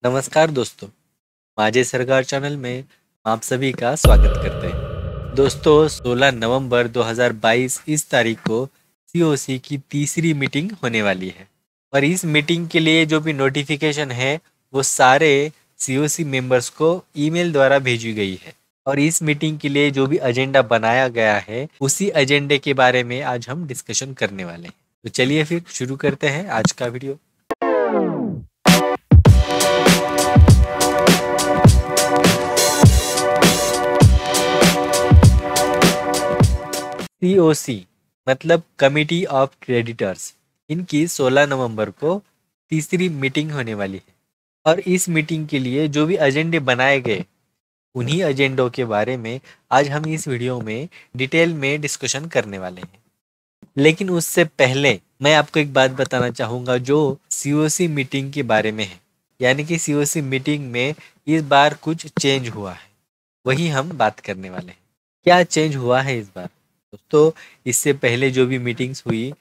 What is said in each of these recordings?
नमस्कार दोस्तों, माझे सरकार चैनल में आप सभी का स्वागत करते हैं। दोस्तों 16 नवंबर 2022 इस तारीख को सीओसी की तीसरी मीटिंग होने वाली है और इस मीटिंग के लिए जो भी नोटिफिकेशन है वो सारे सीओसी मेंबर्स को ईमेल द्वारा भेजी गई है और इस मीटिंग के लिए जो भी एजेंडा बनाया गया है उसी एजेंडे के बारे में आज हम डिस्कशन करने वाले हैं। तो चलिए फिर शुरू करते हैं आज का वीडियो। सीओसी मतलब कमिटी ऑफ क्रेडिटर्स, इनकी 16 नवंबर को तीसरी मीटिंग होने वाली है और इस मीटिंग के लिए जो भी एजेंडे बनाए गए उन्हीं एजेंडों के बारे में आज हम इस वीडियो में डिटेल में डिस्कशन करने वाले हैं। लेकिन उससे पहले मैं आपको एक बात बताना चाहूँगा जो सीओसी मीटिंग के बारे में है, यानी कि सीओसी मीटिंग में इस बार कुछ चेंज हुआ है, वही हम बात करने वाले हैं। क्या चेंज हुआ है इस बार दोस्तों? इससे पहले जो भी मीटिंग्स हुई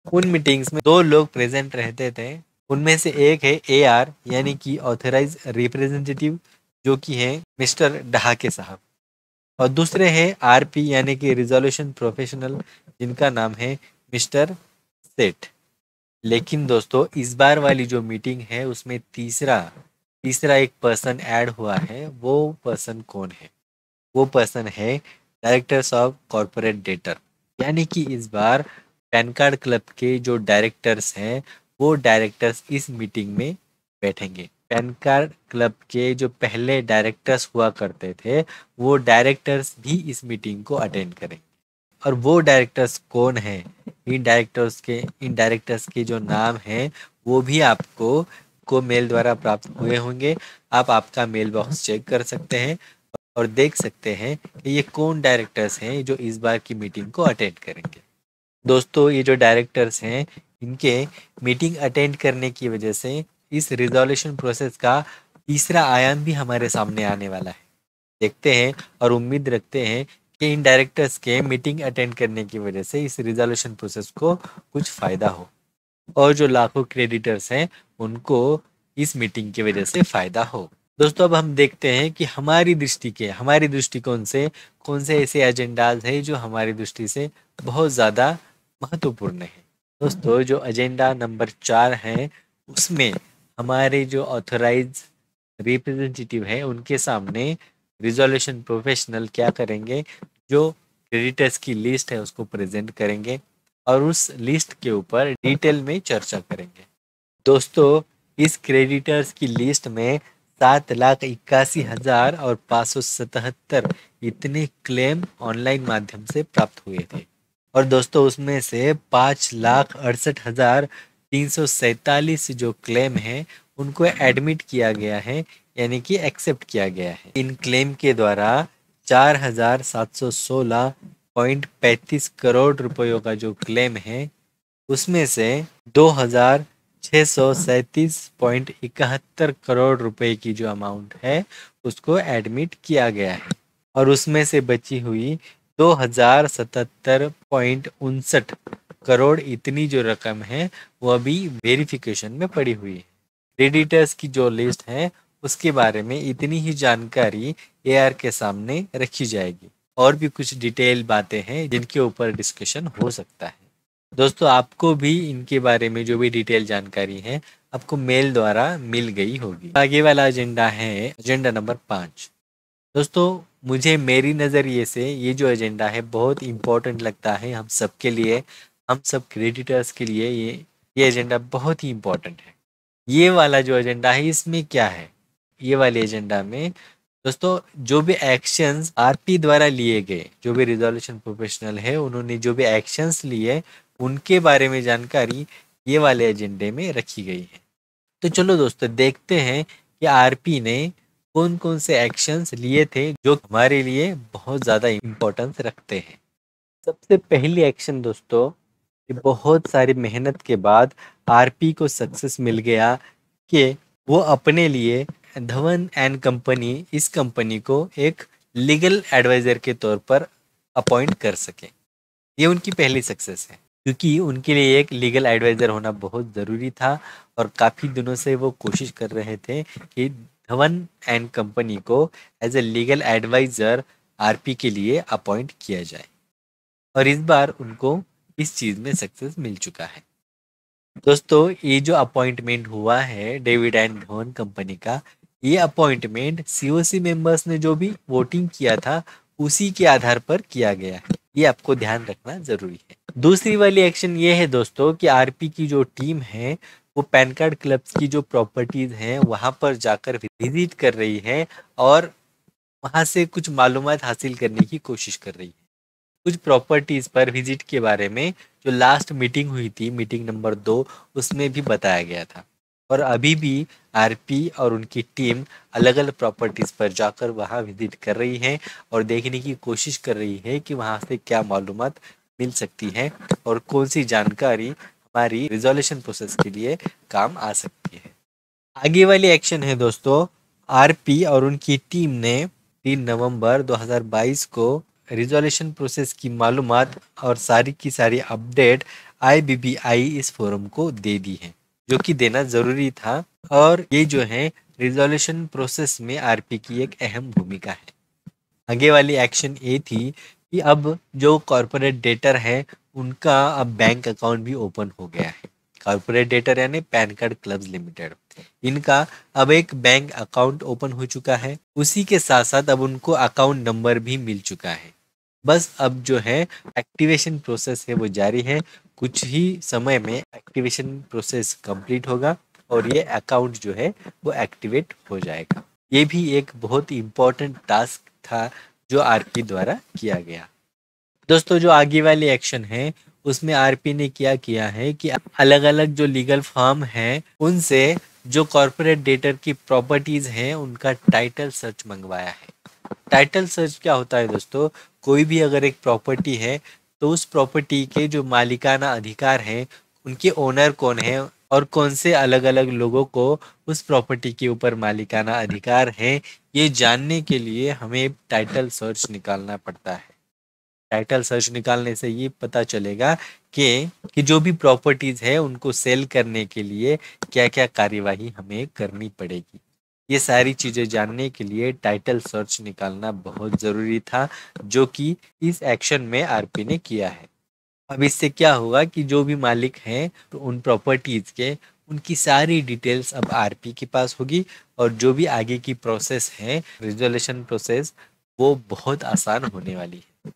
उन मीटिंग्स में दो लोग प्रेजेंट रहते थे। उनमें से एक है एआर यानी कि ऑथराइज रिप्रेजेंटेटिव, जो कि है मिस्टर डहाके साहब, और दूसरे हैं आरपी यानी कि रिजोल्यूशन प्रोफेशनल, जिनका नाम है मिस्टर सेठ। लेकिन दोस्तों इस बार वाली जो मीटिंग है उसमें तीसरा एक पर्सन ऐड हुआ है। वो पर्सन कौन है? वो पर्सन है डायरेक्टर्स ऑफ कॉरपोरेट डेटर, यानी कि इस बार पैन कार्ड क्लब के जो डायरेक्टर्स हैं वो डायरेक्टर्स इस मीटिंग में बैठेंगे। पैन कार्ड क्लब के जो पहले डायरेक्टर्स हुआ करते थे वो डायरेक्टर्स भी इस मीटिंग को अटेंड करेंगे। और वो डायरेक्टर्स कौन हैं? इन डायरेक्टर्स के जो नाम हैं वो भी आपको मेल द्वारा प्राप्त हुए होंगे। आप आपका मेल बॉक्स चेक कर सकते हैं और देख सकते हैं कि ये कौन डायरेक्टर्स हैं जो इस बार की मीटिंग को अटेंड करेंगे। दोस्तों ये जो डायरेक्टर्स हैं इनके मीटिंग अटेंड करने की वजह से इस रिजोल्यूशन प्रोसेस का तीसरा आयाम भी हमारे सामने आने वाला है। देखते हैं और उम्मीद रखते हैं कि इन डायरेक्टर्स के मीटिंग अटेंड करने की वजह से इस रिजोल्यूशन प्रोसेस को कुछ फ़ायदा हो और जो लाखों क्रेडिटर्स हैं उनको इस मीटिंग की वजह से फ़ायदा हो। दोस्तों अब हम देखते हैं कि हमारी दृष्टिकोण से कौन से ऐसे एजेंडाज हैं जो हमारी दृष्टि से बहुत ज़्यादा महत्वपूर्ण है। दोस्तों जो एजेंडा नंबर 4 है उसमें हमारे जो ऑथराइज रिप्रेजेंटेटिव है उनके सामने रिजोल्यूशन प्रोफेशनल क्या करेंगे, जो क्रेडिटर्स की लिस्ट है उसको प्रेजेंट करेंगे और उस लिस्ट के ऊपर डिटेल में चर्चा करेंगे। दोस्तों इस क्रेडिटर्स की लिस्ट में 7,81,000 और 577 इतने क्लेम ऑनलाइन माध्यम से प्राप्त हुए थे और दोस्तों उसमें से 5,68,347 जो क्लेम है उनको एडमिट किया गया है, यानी कि एक्सेप्ट किया गया है। इन क्लेम के द्वारा 4,716.35 करोड़ रुपयों का जो क्लेम है उसमें से 2,637.71 करोड़ रुपए की जो अमाउंट है उसको एडमिट किया गया है और उसमें से बची हुई 2,077.59 करोड़ इतनी जो रकम है वो अभी वेरिफिकेशन में पड़ी हुई है। क्रेडिटर्स की जो लिस्ट है उसके बारे में इतनी ही जानकारी एआर के सामने रखी जाएगी और भी कुछ डिटेल बातें हैं जिनके ऊपर डिस्कशन हो सकता है। दोस्तों आपको भी इनके बारे में जो भी डिटेल जानकारी है आपको मेल द्वारा मिल गई होगी। आगे वाला एजेंडा है एजेंडा नंबर 5। दोस्तों मुझे मेरी नज़रिए से ये जो एजेंडा है बहुत इम्पोर्टेंट लगता है हम सब के लिए, हम सब क्रेडिटर्स के लिए ये एजेंडा बहुत ही इम्पोर्टेंट है। ये वाला जो एजेंडा है इसमें क्या है? ये वाले एजेंडा में दोस्तों जो भी एक्शंस आरपी द्वारा लिए गए, जो भी रिजोल्यूशन प्रोफेशनल है उन्होंने जो भी एक्शंस लिए उनके बारे में जानकारी ये वाले एजेंडे में रखी गई है। तो चलो दोस्तों देखते हैं कि आरपी ने कौन कौन से एक्शंस लिए थे जो हमारे लिए बहुत ज़्यादा इम्पोर्टेंस रखते हैं। सबसे पहली एक्शन दोस्तों, बहुत सारी मेहनत के बाद आरपी को सक्सेस मिल गया कि वो अपने लिए धवन एंड कंपनी इस कंपनी को एक लीगल एडवाइज़र के तौर पर अपॉइंट कर सके। ये उनकी पहली सक्सेस है। क्योंकि उनके लिए एक लीगल एडवाइज़र होना बहुत ज़रूरी था और काफ़ी दिनों से वो कोशिश कर रहे थे कि धवन एंड कंपनी को as a legal adviser RP के लिए अपॉइंट किया जाए और इस बार उनको इस चीज़ में सक्सेस मिल चुका है। दोस्तों, ये जो अपॉइंटमेंट हुआ है डेविड एंड धवन कंपनी का, ये अपॉइंटमेंट सीओसी मेंबर्स ने जो भी वोटिंग किया था उसी के आधार पर किया गया है। ये आपको ध्यान रखना जरूरी है। दूसरी वाली एक्शन ये है दोस्तों कि आरपी की जो टीम है वो पैन कार्ड क्लब्स की जो प्रॉपर्टीज हैं वहां पर जाकर विजिट कर रही है और वहां से कुछ मालूमात हासिल करने की कोशिश कर रही है। कुछ प्रॉपर्टीज पर विजिट के बारे में जो लास्ट मीटिंग हुई थी, मीटिंग नंबर 2, उसमें भी बताया गया था। और अभी भी आरपी और उनकी टीम अलग अलग प्रॉपर्टीज पर जाकर वहां विजिट कर रही है और देखने की कोशिश कर रही है कि वहां से क्या मालूमात मिल सकती है और कौन सी जानकारी हमारी रिजोल्यूशन प्रोसेस के लिए काम आ सकती है। आगे वाली एक्शन है दोस्तों, आरपी और उनकी टीम ने 3 नवंबर 2022 को रिजोल्यूशन प्रोसेस की मालूमात और सारी की सारी अपडेट आईबीबीआई इस फोरम को दे दी है, जो कि देना ज़रूरी था। और ये जो है रिजोल्यूशन प्रोसेस में आरपी की एक अहम भूमिका है। आगे वाली एक्शन ये थी कि अब जो कॉरपोरेट डेटर है उनका अब बैंक अकाउंट भी ओपन हो गया है। कॉरपोरेट डेटर यानी पैन कार्ड क्लब्स लिमिटेड, इनका अब एक बैंक अकाउंट ओपन हो चुका है। उसी के साथ साथ अब उनको अकाउंट नंबर भी मिल चुका है। बस अब जो है एक्टिवेशन प्रोसेस है वो जारी है। कुछ ही समय में एक्टिवेशन प्रोसेस कंप्लीट होगा और ये अकाउंट जो है वो एक्टिवेट हो जाएगा। ये भी एक बहुत इम्पोर्टेंट टास्क था जो आरपी द्वारा किया गया। दोस्तों, जो आगे वाली एक्शन है उसमें आरपी ने क्या किया है कि अलग अलग जो लीगल फर्म है उनसे जो कॉरपोरेट डेटर की प्रॉपर्टीज हैं उनका टाइटल सर्च मंगवाया है। टाइटल सर्च क्या होता है दोस्तों? कोई भी अगर एक प्रॉपर्टी है तो उस प्रॉपर्टी के जो मालिकाना अधिकार हैं, उनके ओनर कौन है और कौन से अलग अलग लोगों को उस प्रॉपर्टी के ऊपर मालिकाना अधिकार है, ये जानने के लिए हमें टाइटल सर्च निकालना पड़ता है। टाइटल सर्च निकालने से ये पता चलेगा कि जो भी प्रॉपर्टीज है उनको सेल करने के लिए क्या क्या कार्यवाही हमें करनी पड़ेगी। ये सारी चीज़ें जानने के लिए टाइटल सर्च निकालना बहुत ज़रूरी था, जो कि इस एक्शन में आरपी ने किया है। अब इससे क्या होगा कि जो भी मालिक हैं तो उन प्रॉपर्टीज़ के, उनकी सारी डिटेल्स अब आरपी के पास होगी और जो भी आगे की प्रोसेस है रिजोल्यूशन प्रोसेस, वो बहुत आसान होने वाली है।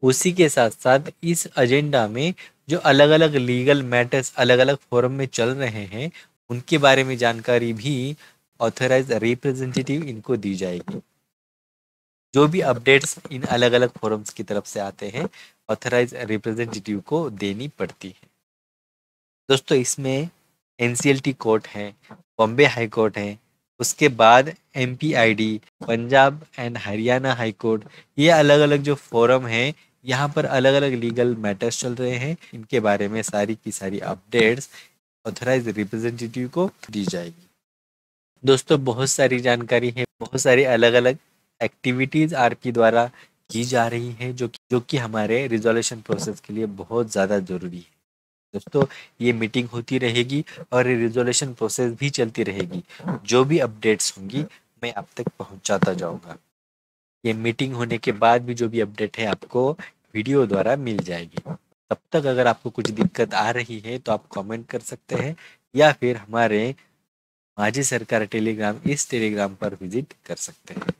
उसी के साथ साथ इस एजेंडा में जो अलग अलग लीगल मैटर्स अलग अलग फोरम में चल रहे हैं उनके बारे में जानकारी भी ऑथराइज रिप्रेजेंटेटिव इनको दी जाएगी। जो भी अपडेट्स इन अलग अलग फोरम्स की तरफ से आते हैं ऑथराइज रिप्रेजेंटेटिव को देनी पड़ती है। दोस्तों, इसमें एनसीएलटी कोर्ट है, बॉम्बे हाई कोर्ट है, उसके बाद MPID, Punjab and Haryana high court, ये अलग अलग जो फोरम हैं यहाँ पर अलग अलग लीगल मैटर्स चल रहे हैं। इनके बारे में सारी की सारी अपडेट्स ऑथराइज रिप्रेजेंटेटिव को दी जाएगी। दोस्तों, बहुत सारी जानकारी है, बहुत सारी अलग अलग एक्टिविटीज़ आरपी द्वारा की जा रही है जो कि हमारे रिजोल्यूशन प्रोसेस के लिए बहुत ज़्यादा ज़रूरी है। दोस्तों, ये मीटिंग होती रहेगी और रिजोल्यूशन प्रोसेस भी चलती रहेगी। जो भी अपडेट्स होंगी मैं आप तक पहुंचाता जाऊंगा। ये मीटिंग होने के बाद भी जो भी अपडेट है आपको वीडियो द्वारा मिल जाएगी। तब तक अगर आपको कुछ दिक्कत आ रही है तो आप कमेंट कर सकते हैं या फिर हमारे माझी सरकार टेलीग्राम, इस टेलीग्राम पर विजिट कर सकते हैं।